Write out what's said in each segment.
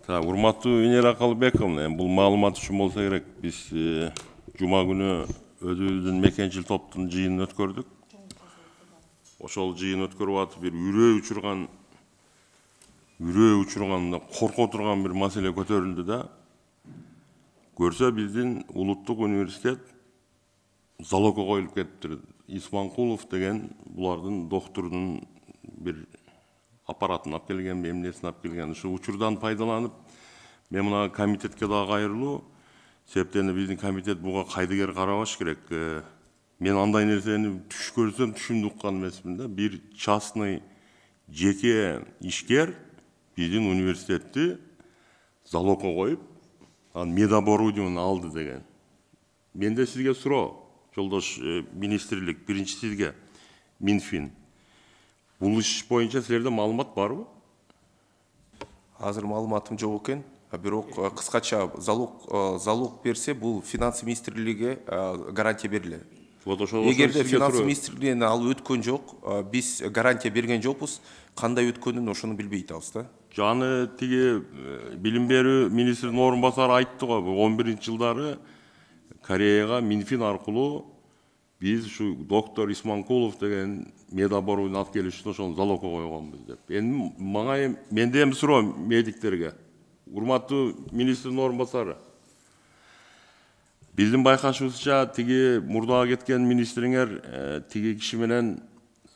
Урматтуу Венера Калыбековна, бул маалымат үчүн болсо керек. Биз жума күнү өзүбүздүн мекенчил топтун жыйынын өткөрдүк. Ошол жыйын өткөрүп атып бир үрөө учурган, корко турган бир маселе көтөрүлдү да. Көрсө биздин улуттук университет залогко коюлуп кетиптир. Исманкулов деген булардын докторунун бир аппаратын алып келген, эмнесин алып келген. Ушу учурдан пайдаланып, мен мына комитетке да кайрылуу, себептен биздин комитет буга кайдыгер карабаш керек. Мен андай нерсени түш көрсөм түшүмдү уккан эмесмин да. Бир частный жеке ишкер биздин университетти залогко коюп, медоборудованиени алды деген. Менде сизге суроо, жолдош министрлик, биринчи сизге, Минфин. Бул иш боюнча силерде маалымат барбы? Азыр маалыматым жок экен. Бирок кыскача залог берсе, бул финансы министрлиги гарантия берилет. Эгерде финансы министрлигинен ал өткөн жок, биз гарантия берген жокпуз, кандай өткөнүн ошону билбей атабыз да. Жаны тиги билим берүү министринин орун басары айтты го, 11-жылдары Кореяга Минфин аркылуу биз ушу доктор Исманкулов деген медоборудование алып келиш үчүн ошону залогко койгонбуз деп. Менде эми суроо медиктерге. Урматтуу министрдин орун басары. Биздин байкашыбызча тиги мурдага кеткен министриңер тиги киши менен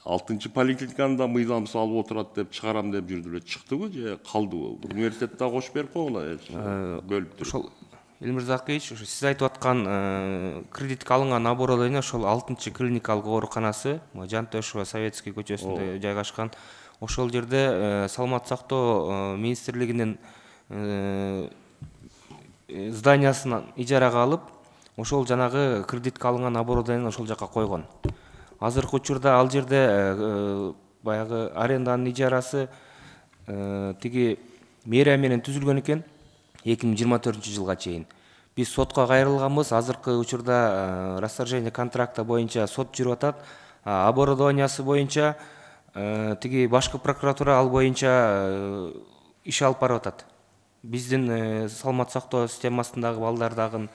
6-чы поликлиниканы да мыйзам салып отурат деп чыгарам деп жүрдү эле. Чыктыбы же калдыбы? Университетте кошуп берип койгула. Бөлүп туруп. Ошол Элмир Закиевич, сиз айтып аткан кредитке алынган оборудование ошол 6-чы клиникалык ооруканасы Жантөшева Советский көчөсүндө жайгашкан. Ошол жерде саламаттык сактоо министрлигинин зданиясын ижарага алып, ошол жанагы кредитке алынган оборудованиени ошол жака койгон. Азыркы учурда ал жерде баягы аренданын ижарасы тиги мэрия менен түзүлгөн экен 2024-жылга чейин. Биз сотко кайрылганбыз. Азыркы учурда расторжение контракта боюнча сот жүрүп атат. Оборудованиясы боюнча тиги башкы прокуратура ал боюнча иш алып барып атат. Биздин саламаттык сактоо системасындагы балдардагы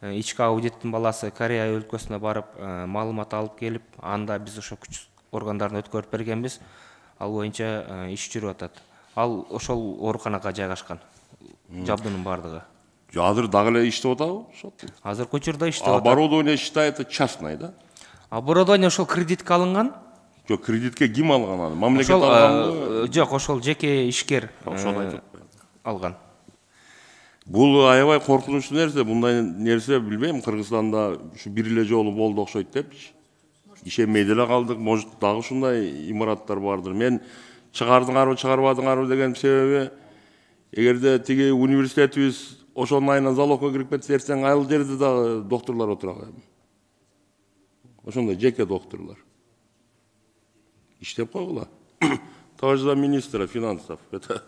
ички аудиттин баласы Корея өлкөсүнө барып маалымат алып келип, анда биз ошо күч органдарына өткөрүп бергенбиз. Ал боюнча иш жүрүп атат. Ал ошол ооруканага жайгашкан. Жабдынын бардыгы. Азыр дагы эле иштеп атабы? Азыркы учурда иштеп атат. Оборудование считается частный, да? Оборудование ошол кредитке алынган. Жок, кредитке ким алган аны? Мамлекет алганбы? Жок, ошол жеке ишкер алган. Бул аябай коркунучтуу нерсе, мындай нерсе билбейм, Кыргызстанда ушу бир эле жолу болду окшойт депчи. Ишенбей деле калдык, может дагы ушундай имараттар бардыр. Мен чыгардыңарбы, чыгарбадыңарбы деген себеби, эгерде тиги университетибиз ошонун айынан залогко кирип кетсе, эртең ал жерде дагы докторлор отурат. Ошондой жеке докторлор. Иштеп койгула. Того же министра финансов. Это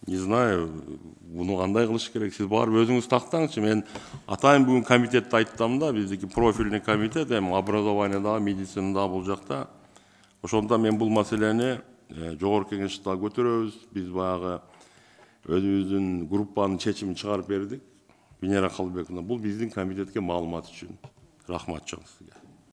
не знаю, буну кандай кылыш керек. Сиз барып өзүңүз тактаңчы. Мен атайын бүгүн комитетте айттым да, биздики профильный комитет, эми образованиеда, медицинада бул жакта. Ошондо мен бул маселени жогорку кеңеште көтөрөбүз. Биз баягы өзүбүздүн группанын чечимин чыгарып бердик. Венера Калыбековна, бул биздин комитетке маалымат үчүн. Рахмат чоң сизге.